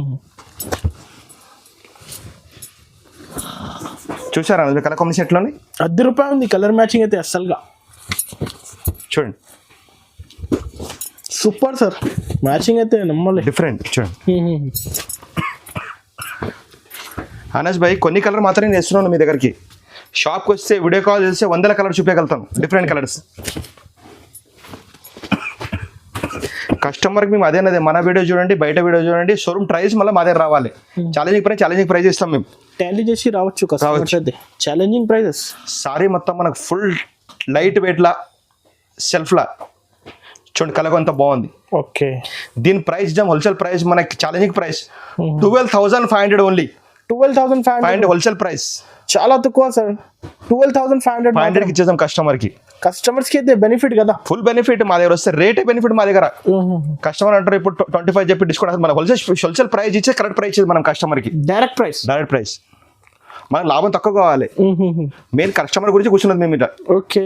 చూసారా కలర్ కాంబినేషన్ ఎట్లా ఉన్నాయి? ₹10 ఉంది కలర్ మ్యాచింగ్ అయితే అస్సలుగా. చూడండి సూపర్ సార్, మ్యాచింగ్ అయితే నమ్మలే. డిఫరెంట్ చూడండి. అనస్ భాయ్ కొన్ని కలర్ మాత్రమే నేను వేస్తున్నాను మీ దగ్గరికి. షాప్కి వస్తే వీడియో కాల్ చేస్తే 100 కలర్ చూపించగలుగుతాను డిఫరెంట్ కలర్స్. కస్టమర్కి మేము అదేనదే, మన వీడియో చూడండి బయట వీడియో చూడంండి, షోరూమ్ ప్రైస్ మళ్ళీ మా దగ్గర రావాలి. ఛాలెంజింగ్ ప్రైస్ ఇస్తాం మేము. టాలీ చేసి రావచ్చు ఛాలెంజింగ్ ప్రైజెస్. సారీ మొత్తం మనకు ఫుల్ లైట్ వెయిట్లా సెల్ఫ్లా. చూడండి కలర్ అంతా బాగుంది. ఓకే. దీని ప్రైస్ హోల్సేల్ ప్రైస్ మనకి challenging price 12,500 only. 12,500 wholesale price. చాలా తక్కువ సార్. 12,500 ఇచ్చేద్దాం కస్టమర్కి. కస్టమర్స్కి అయితే బెనిఫిట్ కదా, ఫుల్ బెనిఫిట్. మా దగ్గర వస్తే రేటే బెనిఫిట్ మా దగ్గర. కస్టమర్ అంటారు ఇప్పుడు 25 చెప్పి డిస్కౌంట్. మన హోల్సేల్ ప్రైస్ ఇచ్చే కరెక్ట్ ప్రైస్ ఇచ్చేది మనం కస్టమర్కి. Direct price. మనకు లాభం తక్కువ కావాలి. మెయిన్ కస్టమర్ గురించి కూర్చున్నది మేము ఇట్లా. ఓకే.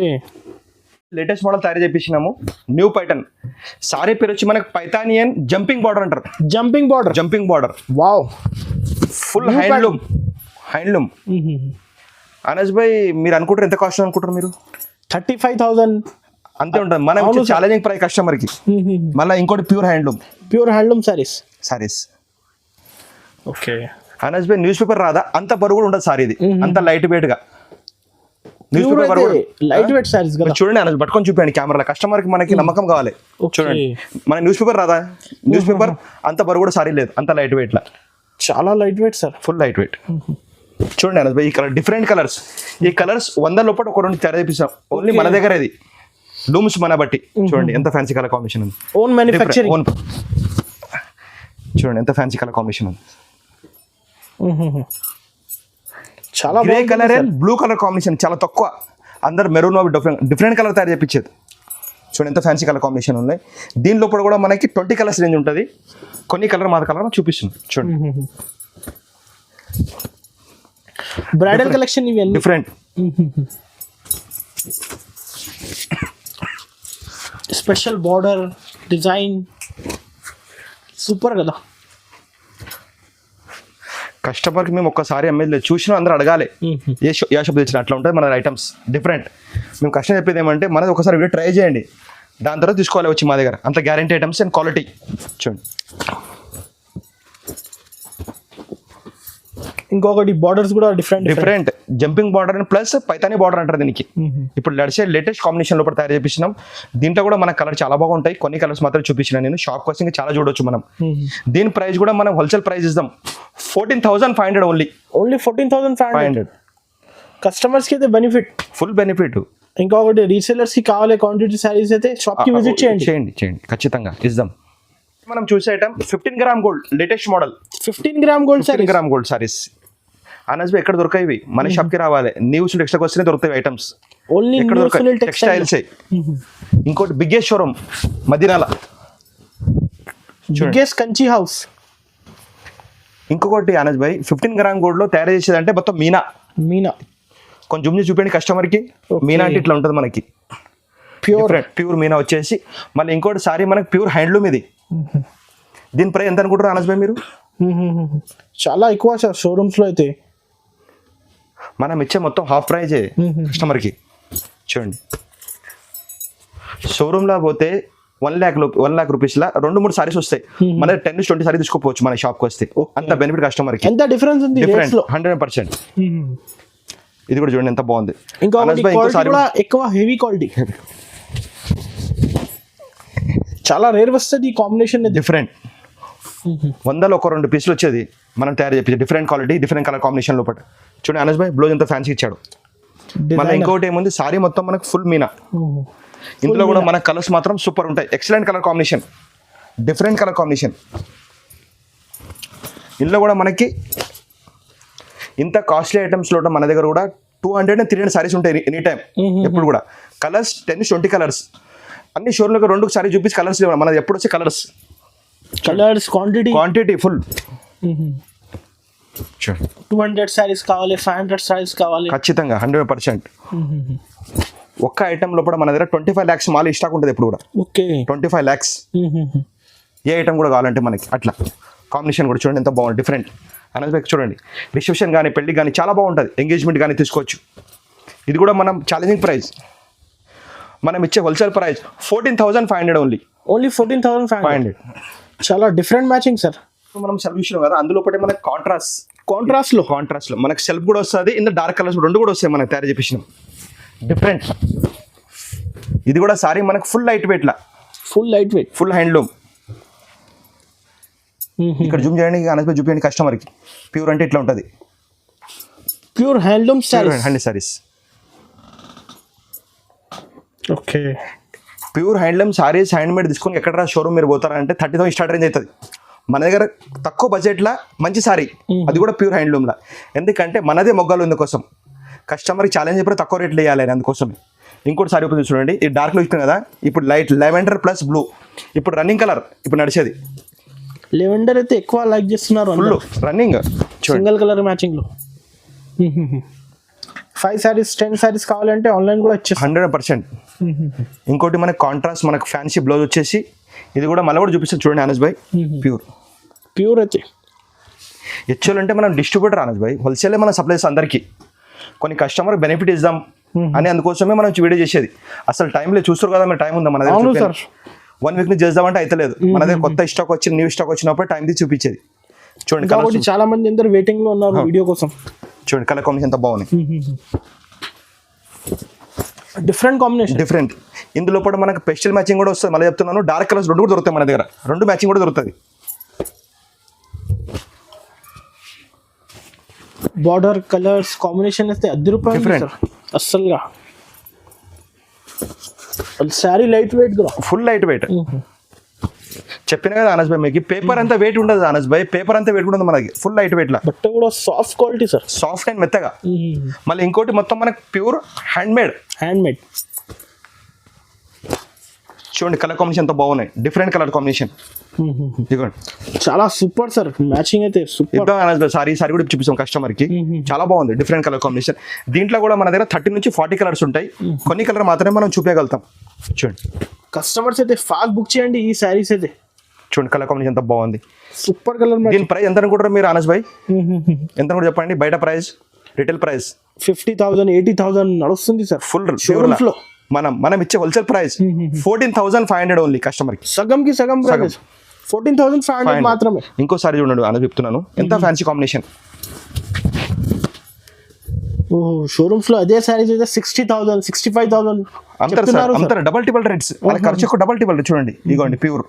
లేటెస్ట్ మోడల్ తయారు చేయించినాము, న్యూ ప్యాటర్న్. సారీ పేరు వచ్చి మనకి పైథానియన్ జంపింగ్ బార్డర్ అంటారు. Jumping border. Wow. Full handloom. Anas భాయ్ మీరు అనుకుంటారు ఎంత కాస్ట్ అనుకుంటారు మీరు? 35,000 అంతే ఉంటుంది. మనం ఛాలెంజింగ్ ప్రైస్ కస్టమర్కి. మళ్ళీ ఇంకోటి pure handloom saris. Okay. Anas భాయ్ న్యూస్ పేపర్ రాదా అంత బరువు కూడా ఉంటుంది సారీ. ఇది అంత లైట్ వెయిట్ గా. Newspaper light weight saris కదా. చూడండి అనస్ పట్టుకొని చూపించండి కెమెరాలో. కస్టమర్కి మనకి నమ్మకం కావాలి. చూడండి మన న్యూస్ పేపర్ రాదా? న్యూస్ పేపర్ అంత బరువు కూడా సారీ లేదు, అంత లైట్ వెయిట్ లా. చాలా light weight sir, full light weight. చూడండి అనస్ భాయ్ ఈ కలర్ డిఫరెంట్ కలర్స్. ఈ కలర్స్ 100 లోపల ఒక 2 తయారు చేపిస్తాం ఓన్లీ మన దగ్గర. ఇది లూమ్స్ మన బట్టి చూడండి ఎంత ఫ్యాన్సీ కలర్ కాంబినేషన్ ఉంది. Own manufacturing. ఓన్ చూడండి ఎంత ఫ్యాన్సీ కలర్ కాంబినేషన్ ఉంది. చాలా grey colour and blue colour combination చాలా తక్కువ, అందరు మెరూన్ డిఫరెంట్ కలర్ తయారు చేయించేది. చూడండి ఎంత ఫ్యాన్సీ కలర్ కాంబినేషన్ ఉన్నాయి. దీని లోపల కూడా మనకి 20 కలర్స్ రేంజ్ ఉంటుంది. కొన్ని కలర్ మా కలర్ చూపిస్తుంది చూడండి. బ్రైడల్ కలెక్షన్ ఇవి different special border design super కదా. కస్టమర్కి మేము ఒక్కసారి అమ్మేది చూసినా అందరూ అడగాలి ఏ షాప్ తెచ్చిన అట్లా ఉంటుంది మన ఐటమ్స్ డిఫరెంట్. మేము కస్టమర్ చెప్పేది ఏమంటే మనది ఒకసారి వీడియో ట్రై చేయండి, దాని తర్వాత తీసుకోవాలి వచ్చి మా దగ్గర. అంత గ్యారంటీ ఐటమ్స్ అండ్ క్వాలిటీ చూడండి. ఇంకొకటి బార్డర్స్ కూడా different jumping border and plus Paithani border అంటారు దీనికి. ఇప్పుడు లేటెస్ట్ కాంబినేషన్ లోపల తయారు చేపించినాం. దీంట్లో కూడా మన కలర్ చాలా బాగుంటాయి. కొన్ని కలర్స్ మాత్రం చూపించిన నేను షాప్ కోసం ఇంకా చాలా చూడొచ్చు మనం. దీని ప్రైస్ కూడా మనం హోల్సేల్ ప్రైస్ ఇద్దాం 14,500 ఓన్లీ 14,500. కస్టమర్స్ కి అయితే బెనిఫిట్, ఫుల్ బెనిఫిట్. ఇంకొకటి రీసెలర్స్ కి కావాలి క్వాంటిటీ సారీస్ అయితే షాప్ కి విజిట్ చేయండి ఖచ్చితంగా ఇద్దాం. మనం చూసే item 15 gram gold latest model 15 gram gold saris. 15 gram gold saris అనస్బి ఎక్కడ దొరకాయి మన షాప్ కి రావాలి. న్యూస్ టెక్స్టైల్స్ వస్తేనే దొరుకుతాయి ఐటమ్స్. ఓన్లీ ఎక్కడ దొరకాయి టెక్స్టైల్స్. ఇంకోటి బిగ్గెస్ట్ షోరూమ్ మదీనాలో బిగ్గెస్ట్ కంచి హౌస్. ఇంకొకటి అనస్ భాయ్ 15 గ్రామ్ గోల్డ్ లో తయారు చేసేదంటే మొత్తం మీనా కొంచెం జూమ్ చేసి చూపించండి కస్టమర్ కి. మీనా అంటే ఇట్లా ఉంటుంది మనకి ప్యూర్ మీనా వచ్చేసి. మళ్ళీ ఇంకోటి సారీ మనకి ప్యూర్ హ్యాండ్లూమ్ ఇది. దీని ప్రైస్ ఎంత అనుకుంటారు అనస్ భాయ్ మీరు? చాలా ఎక్కువ సార్ షోరూమ్స్ లో అయితే. మనం ఇచ్చే మొత్తం హాఫ్ ప్రైజే కస్టమర్ కి. చూడండి షోరూమ్ లో పోతే 1 lakh రూపీస్లా 2-3 సారీస్ వస్తాయి. మన 10-20 సారీ తీసుకోవచ్చు మన షాప్ కి వస్తే. అంత బెనిఫిట్ కస్టమర్ కి. ఎంత డిఫరెన్స్ ఉంది? డిఫరెంట్ 100%. ఇది కూడా చూడండి ఎంత బాగుంది. ఎక్కువ హెవీ క్వాలిటీ చాలా రేర్ వస్తుంది ఈ కాంబినేషన్. డిఫరెంట్ 100లో ఒక 2 పీసులు వచ్చేది మనం తయారు చేయించాం. Different quality different colour combination లోపల చూడండి. అనస్ భాయ్ బ్లౌజ్ ఎంత ఫ్యాన్సీ ఇచ్చాడు. మళ్ళీ ఇంకోటి ఏముంది సారీ మొత్తం మనకు ఫుల్ మీనా. ఇందులో కూడా మన కలర్స్ మాత్రం సూపర్ ఉంటాయి. Excellent colour combination, different colour combination. ఇందులో కూడా మనకి ఇంత కాస్ట్లీ ఐటమ్స్ లో మన దగ్గర కూడా 200-300 సారీస్ ఉంటాయి ఎనీ టైం. ఎప్పుడు కూడా కలర్స్ 10-20 కలర్స్ అన్ని షోరూమ్లో 2 సారీ చూపించి కలర్స్ లేవు మనది. ఎప్పుడు వచ్చే కలర్స్ క్వాంటిటీ ఫుల్. 200 సారీస్ కావాలి, 500 సారీస్ కావాలి ఖచ్చితంగా 100%. ఒక్క ఐటమ్ లోపల మన దగ్గర 25 lakhs మాల్ స్టాక్ ఉంటుంది ఎప్పుడు కూడా. 25 lakhs ఏ ఐటమ్ కూడా కావాలంటే మనకి అట్లా. కాంబినేషన్ కూడా చూడండి ఎంత బాగుంది డిఫరెంట్. అనస్బెక్ చూడండి రిసెప్షన్ కానీ పెళ్లి కానీ చాలా బాగుంటుంది. ఎంగేజ్మెంట్ కానీ తీసుకోవచ్చు. ఇది కూడా మనం ఛాలెంజింగ్ ప్రైస్ మనం ఇచ్చే హోల్సేల్ ప్రైస్ 14,500 ఓన్లీ 14,500. చాలా డిఫరెంట్ మ్యాచింగ్ సార్. మనం సెల్ఫ్ ఇచ్చినాం కదా అందులో మనకి కాంట్రాస్ట్ లో మనకి సెల్ఫ్ కూడా వస్తుంది. ఇంత డార్క్ కలర్స్ 2 కూడా వస్తాయి మనకి తయారు చేపించినాం. డిఫరెంట్. ఇది కూడా సారీ మనకు full light weight full handloom. ఇక్కడ జూమ్ చేయండి అనస్బై చూపించండి కస్టమర్ కి. ప్యూర్ అంటే ఇట్లా ఉంటుంది. Pure handloom saris. Okay pure handloom saris handmade తీసుకొని ఎక్కడ షోరూమ్ మీరు పోతారంటే 30,000 స్టార్ట్ రేంజ్ అవుతుంది. మన దగ్గర తక్కువ బడ్జెట్లో మంచి సారీ, అది కూడా ప్యూర్ హ్యాండ్లూమ్లా. ఎందుకంటే మనదే మొగ్గలు ఇందుకోసం కస్టమర్కి ఛాలెంజ్ చెప్పిన తక్కువ రేట్లు వేయాలి అని అందుకోసం. ఇంకోటి సారీ ఇప్పుడు చూడండి ఇది డార్క్లో ఇస్తాం కదా. ఇప్పుడు లైట్ లెవెండర్ ప్లస్ బ్లూ ఇప్పుడు రన్నింగ్ కలర్ ఇప్పుడు నడిచేది. లెవెండర్ అయితే ఎక్కువ లైక్ చేస్తున్నారు. Full running single colour matching లో 5 సారీస్ 10 సారీస్ కావాలంటే ఆన్లైన్ కూడా వచ్చేస్తుంది 100%. ఇంకోటి మనకి కాంట్రాస్ట్ మనకు ఫ్యాన్సీ బ్లౌజ్ వచ్చేసి ఇది కూడా మళ్ళీ కూడా చూపిస్తుంది చూడండి అనస్ భాయ్. ప్యూర్ అయితే హెచ్ఎల్ అంటే మనం డిస్ట్రిబ్యూటర్ అనస్ భాయ్. హోల్సేలే మనం సప్లై చేస్తాం అందరికీ. కొన్ని కస్టమర్ బెనిఫిట్ ఇద్దాం అని అందుకోసమే మనం వీడియో చేసేది. అసలు టైం లేదు చూస్తారు కదా మీరు టైం ఉందా మన దగ్గర. 1 వీక్ నుంచి చేద్దామంటే అయితే లేదు. మన దగ్గర కొత్త స్టాక్ వచ్చి న్యూ స్టాక్ వచ్చినప్పుడు టైం తీసి చూపించేది. చూడండి కాబట్టి చాలా మంది అందరూ వెయిటింగ్ లో ఉన్నారు వీడియో కోసం. చూడండి కలర్ కాంబినేషన్ ఎంత బాగుంది. Different combination different. ఇందులో కూడా మనకు పెస్టల్ మ్యాచింగ్ కూడా వస్తుంది. మళ్ళీ చెప్తున్నాను డార్క్ కలర్స్ 2 కూడా దొరుకుతాయి మన దగ్గర. 2 మ్యాచింగ్ కూడా దొరుకుతుంది. బార్డర్ కలర్స్ కాంబినేషన్ అయితే ₹10 అస్సలుగా శారీ లైట్ వెయిట్ కూడా. Full light wait. చెప్పిన కదా అనస్ భాయ్, మీకు పేపర్ అంతా వెయిట్ ఉండదు అనస్ భాయ్, పేపర్ అంతా వెయిట్ ఉండదు మనకి, ఫుల్ లైట్ వెయిట్ లా. బట్ట కూడా soft quality sir, soft and మెత్తగా. మళ్ళీ ఇంకోటి మొత్తం మనకి ప్యూర్ హ్యాండ్ మేడ్. చూడండి కలర్ కాంబినేషన్ ఎంత బాగున్నాయి, డిఫరెంట్ కలర్ కాంబినేషన్. ఇదిగోండి చాలా సూపర్ సార్, మ్యాచింగ్ అయితే సూపర్. ఇద్దాం అనస్ భాయ్, సారీ కూడా చూపిస్తాం కస్టమర్ కి. చాలా బాగుంది డిఫరెంట్ కలర్ కాంబినేషన్. దీంట్లో కూడా మన దగ్గర 30 నుంచి 40 కలర్స్ ఉంటాయి. కొన్ని కలర్ మాత్రమే మనం చూపించగలుగుతాం. చూడండి కస్టమర్స్ అయితే ఫాస్ట్ బుక్ చేయండి ఈ శారీస్ అయితే. చూడండి కలర్ కాంబినేషన్ ఎంత బాగుంది, సూపర్ కలర్. దీని ప్రైస్ ఎంత అనుకుంటారు మీరు అనస్ భాయ్? ఎంత కూడా చెప్పండి, బయట ప్రైస్ రిటైల్ ప్రైస్ 50,000 80,000 నడుస్తుంది సార్ ఫుల్ షోరూమ్స్ లో. మనం ఇచ్చే హోల్సేల్ ప్రైస్ 14,500 ఓన్లీ కస్టమర్ కి. సగంకి సగం ప్రైస్ 14,500 మాత్రమే. ఇంకోసారి చూడండి అని చెప్తున్నాను, ఎంత ఫ్యాన్సీ కాంబినేషన్. షోరూమ్స్ లో అదే సారీస్ అయితే 60,000 65,000 అంతా డబల్ టిబల్ రేట్స్. మన ఖర్చు ఎక్కువ, డబల్ టిబల్. చూడండి ఇదిగోండి ప్యూర్.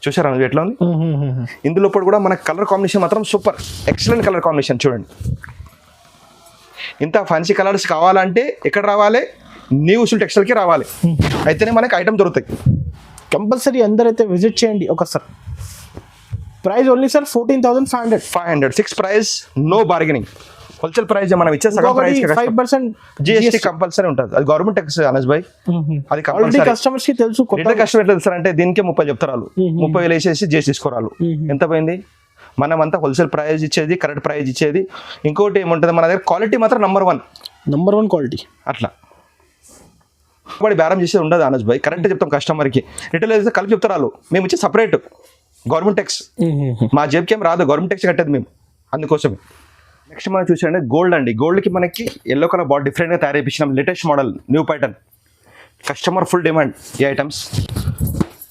చూసారా ఎట్లా ఉంది? ఇందులో కూడా మన కలర్ కాంబినేషన్ మాత్రం సూపర్ ఎక్సలెంట్ కలర్ కాంబినేషన్. చూడండి ఇంత ఫ్యాన్సీ కలర్స్ కావాలంటే ఎక్కడ రావాలి? న్యూ ఉసుల్ టెక్స్టైల్ కి రావాలి, అయితేనే మనకి ఐటమ్ దొరుకుతాయి. కంపల్సరీ అందరైతే విజిట్ చేయండి ఒకసారి. Price only sir 14,500. Fix price, no bargaining. Wholesale price మనం ఇచ్చే సగం ప్రైస్ 5% జిఎస్టీ కంపల్సరీ ఉంటుంది. అది గవర్నమెంట్ ట్యాక్స్ అనస్ భాయ్, అది కంపల్సరీ. కస్టమర్స్ కి తెలుసు. రిటైల్ కస్టమర్ ఎట్లా తెలుస్తారంటే దీనికే 30 చెప్తారు, 30,000 వేసేసి జిఎస్టీ తీసుకోరాలు. ఎంత పోయింది? మనం అంతా హోల్సేల్ ప్రైస్ ఇచ్చేది, కరెక్ట్ ప్రైస్ ఇచ్చేది. ఇంకోటి ఏముంటుంది మన దగ్గర, క్వాలిటీ మాత్రం నంబర్ వన్ క్వాలిటీ. అట్లా వాడి బేరం చేసేది ఉండదు అనస్ భాయ్, కరెక్ట్ చెప్తాం కస్టమర్ కి. రిటైల్ అయితే కలిపి చెప్తారు వాళ్ళు, మేము ఇచ్చే సపరేట్ గవర్నమెంట్ ట్యాక్స్, మా జేబుకి ఏం రాదు, గవర్నమెంట్ ట్యాక్స్ కట్టేది మేము, అందుకోసమే. నెక్స్ట్ మనం చూసాంటే గోల్డ్ అండి. గోల్డ్కి మనకి ఎల్లో కలర్ బాగా డిఫరెంట్గా తయారు చేయించినాం, latest model, new pattern. Customer full demand ఈ items.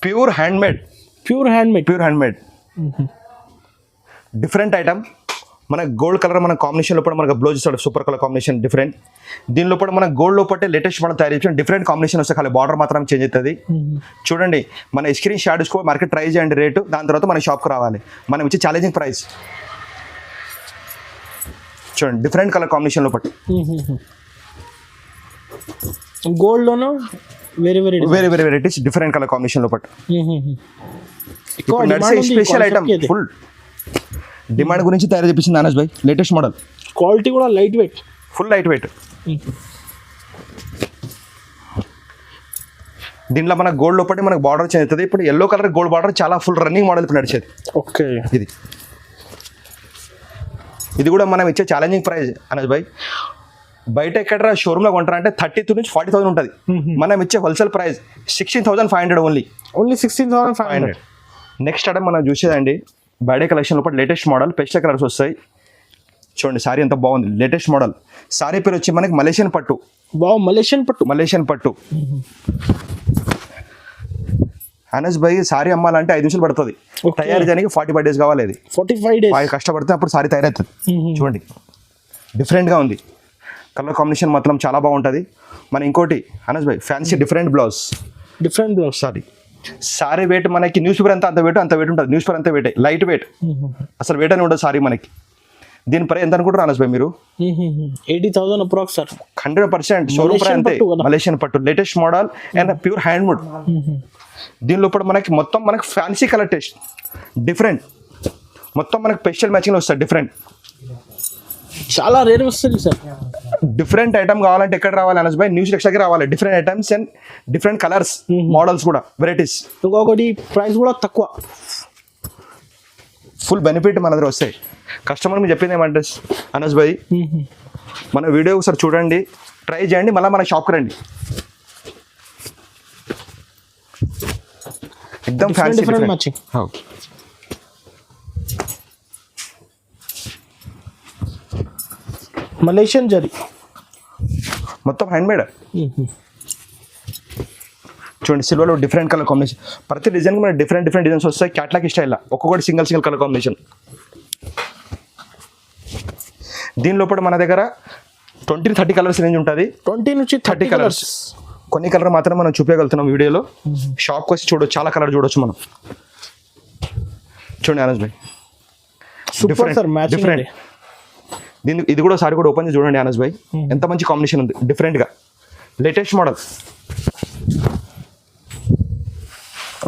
Pure handmade different item. మన గోల్డ్ కలర్ మన కాంబినేషన్ లోపల మనకు బ్లౌజ్ ఇస్తాడు, సూపర్ కలర్ కాంబినేషన్ డిఫరెంట్. దీని లోపల మన గోల్డ్ లోపల లేటెస్ట్ మోడల్ తయారు చేసిన డిఫరెంట్ కాంబినేషన్ వస్తే ఖాళీ బార్డర్ మాత్రం చేంజ్ అవుతుంది. చూడండి మన స్క్రీన్ షాట్ తీసుకో, మార్కెట్ ట్రై చేయండి రేటు, దాని తర్వాత మన షాప్కి రావాలి. మనం ఇచ్చే ఛాలెంజింగ్ ప్రైస్. చూడండి డిఫరెంట్ కలర్ కాంబినేషన్ లోపల. గోల్డ్ లోను వేరే వెరైటీస్ డిఫరెంట్ కలర్ కాంబినేషన్ లోపల. స్పెషల్ ఐటమ్, ఫుల్ డిమాండ్ గురించి తయారు చేపించింది అనస్ భాయ్. లేటెస్ట్ మోడల్, క్వాలిటీ కూడా light weight, full light wait. దీంట్లో మన గోల్డ్ లోపల మనకు బార్డర్ చేంజ్ అవుతుంది. ఇప్పుడు ఎల్లో కలర్ గోల్డ్ బార్డర్ చాలా ఫుల్ రన్నింగ్ మోడల్ ఇప్పుడు నడిచేది. ఓకే, ఇది కూడా మనం ఇచ్చే ఛాలెంజింగ్ ప్రైస్ అనస్ భాయ్. బయట ఎక్కడ షోరూమ్లో కొంటారా అంటే 32,000 నుంచి 40,000 ఉంటుంది. మనం ఇచ్చే wholesale price 16,500 only 16,500. Next item మనం చూసేదండి బర్త్డే కలెక్షన్ లోపల లేటెస్ట్ మోడల్, పెస్టల్ కలర్స్ వస్తాయి. చూడండి సారీ ఎంత బాగుంది, లేటెస్ట్ మోడల్. సారీ పేరు వచ్చి మనకి మలేషియన్ పట్టు. మలేషియన్ పట్టు అనస్ భాయ్. సారీ అమ్మాలంటే 5 నిమిషాలు పడుతుంది, తయారు చేయడానికి 45 days కావాలి. అది 45 days కష్టపడితే అప్పుడు సారీ తయారవుతుంది. చూడండి డిఫరెంట్గా ఉంది, కలర్ కాంబినేషన్ మాత్రం చాలా బాగుంటుంది. మన ఇంకోటి అనస్ భాయ్ fancy different blouse sari weight మనకి న్యూస్ పేపర్ అంత వెయిట్ ఉంటుంది. న్యూస్ పేపర్ అంత వెయిట్, లైట్ వెయిట్, అసలు వెయిట్ అని ఉండదు సారీ మనకి. దీని ప్రైస్ ఎంత అనుకుంటారు అనస్ భాయ్ మీరు? 80,000 అప్రాక్స్ సార్. 100% షోరూమ్ ప్రైస్ అంతే. మలేషియన్ పట్టు latest model and pure hand made. దీని లోపల మనకి మొత్తం మనకి ఫ్యాన్సీ కలర్ టేస్ట్ డిఫరెంట్, మొత్తం మనకి స్పెషల్ మ్యాచింగ్ వస్తుంది. డిఫరెంట్, చాలా రేర్ వస్తుంది సార్. డిఫరెంట్ ఐటమ్ కావాలంటే ఎక్కడ రావాలి అనస్ భాయ్? న్యూస్ టెక్స్టైల్కి రావాలి. Different items and different colours, models కూడా, వెరైటీస్. ఇంకొకటి ప్రైస్ కూడా తక్కువ, ఫుల్ బెనిఫిట్ మన దగ్గర వస్తాయి. కస్టమర్ మీరు చెప్పింది ఏమంటే అనస్ భాయ్, మన వీడియో ఒకసారి చూడండి, ట్రై చేయండి, మళ్ళీ మన షాప్కి రండి. ఎక్దమ్ fancy different matching. Malaysian zari మొత్తం హ్యాండ్ మేడ్. చూడండి సిల్వర్లో డిఫరెంట్ కలర్ కాంబినేషన్. ప్రతి డిజైన్ మన డిఫరెంట్ డిజైన్స్ వస్తాయి. క్యాట్లాగ్ స్టైల్ ఒక్కొక్కటి సింగిల్ కలర్ కాంబినేషన్. దీని లోపల మన దగ్గర 20-30 కలర్స్ రేంజ్ ఉంటుంది. 20 నుంచి 30 కలర్స్. కొన్ని కలర్ మాత్రం మనం చూపించగలుగుతున్నాం వీడియోలో. షాప్కి వచ్చి చూడొచ్చు, చాలా కలర్ చూడొచ్చు మనం. చూడండి అనస్ భాయ్, డిఫరెంట్. దీన్ని ఇది కూడా సారీ కూడా ఓపెన్ చేసి చూడండి అనస్ భాయ్, ఎంత మంచి కాంబినేషన్ ఉంది డిఫరెంట్గా. Latest model.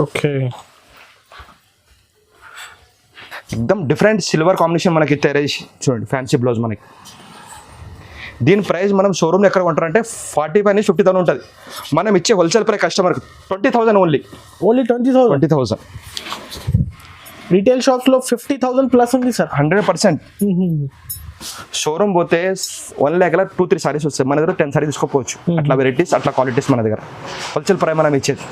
ఓకే. ఎక్దమ్ డిఫరెంట్ సిల్వర్ కాంబినేషన్ మనకి తయారు చేసి చూడండి, ఫ్యాన్సీ బ్లౌజ్ మనకి. దీని ప్రైస్ మనం షోరూమ్లో ఎక్కడ కొంటారంటే 45 నుంచి 50,000 ఉంటుంది. మనం ఇచ్చే హోల్సేల్ ప్రైస్ కస్టమర్కి 20,000 ఓన్లీ. ఓన్లీ 20,000. 20,000. రీటైల్ షాప్స్లో 50,000 ప్లస్ ఉంది సార్. 100%. షోరూమ్ పోతే 1 lakh 2-3 సారీస్ వస్తాయి, మన దగ్గర 10 సారీస్ తీసుకోవచ్చు. అట్లా వెరైటీస్, అట్లా క్వాలిటీస్ మన దగ్గర. హోల్సేల్ ప్రైస్ మనం ఇచ్చేది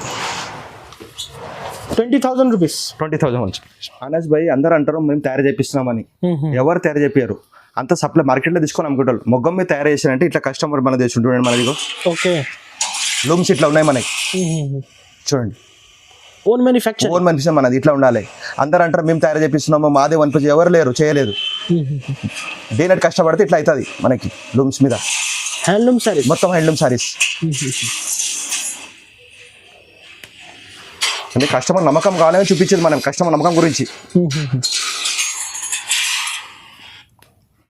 20,000 రూపీస్. 20,000 హోల్సేల్. అనస్ భాయ్ అందరూ అంటారు మేము తయారు చేపిస్తున్నామని. ఎవరు తయారు చేపారు? అంత సప్లై మార్కెట్లో తీసుకొని అమ్ముకుంటారు. మొగ్గం మీద తయారు చేశారంటే ఇట్లా కస్టమర్ మన దేశం చూడండి, మనది ఓకే. లూమ్స్ ఇట్లా ఉన్నాయి మనకి చూడండి. Own manufacture. ఓన్ మనిషి మనది ఇట్లా ఉండాలి. అందరూ అంటారు మేము తయారు చేపిస్తున్నాము, మాదే వనిపించి ఎవరు లేరు, చేయలేదు. దేనట్టు కష్టపడితే ఇట్లా అవుతుంది మనకి లూమ్స్ మీద. హ్యాండ్లూమ్ సారీస్, మొత్తం హ్యాండ్లూమ్ సారీస్. అంటే కస్టమర్ నమ్మకం కావాలని చూపించేది మనం, కస్టమర్ నమ్మకం గురించి.